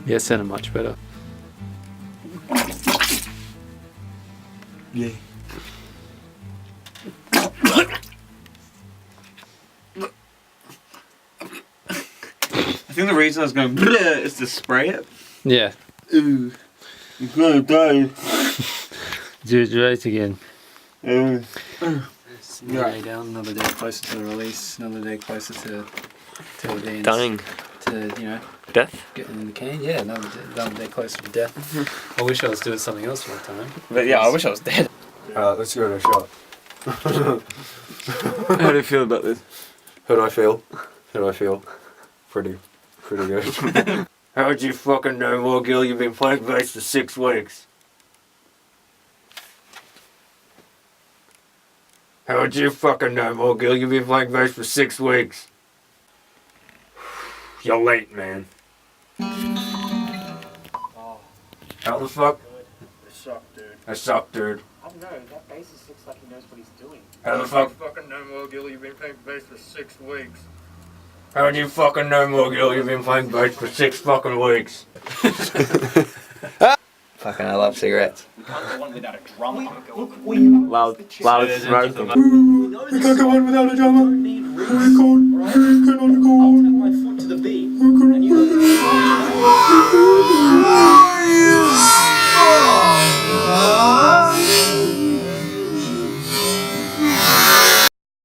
Yeah, sounded much better. Yeah. I think the reason I was going bleh is to spray it. Yeah. Ooh. I'm gonna die. Do it again. Ooh. It's another day down, another day closer to the release, another day closer to the end. Dying. To, you know, Death? getting in the can. Yeah, another day closer to death. I wish I was doing something else for a time. But yeah, I wish I was dead. Let's go to a shot. How do you feel about this? How do I feel? How do I feel? Pretty good. How'd you fucking know more, Gil? You've been playing bass for 6 weeks. How'd you fucking know more, Gil? You've been playing bass for 6 weeks. You're late, man. How the fuck? It sucked, dude. I suck, dude. I don't know, that bassist looks like he knows what he's doing. How the fuck? Fucking know more, Gil? You've been playing bass for 6 weeks. How'd you fucking know more, Gil? You've been playing bass for 6 fucking weeks. Fucking, I love cigarettes. We can't go on without a drummer. Loud smoke. We can't go on without a drummer. Record.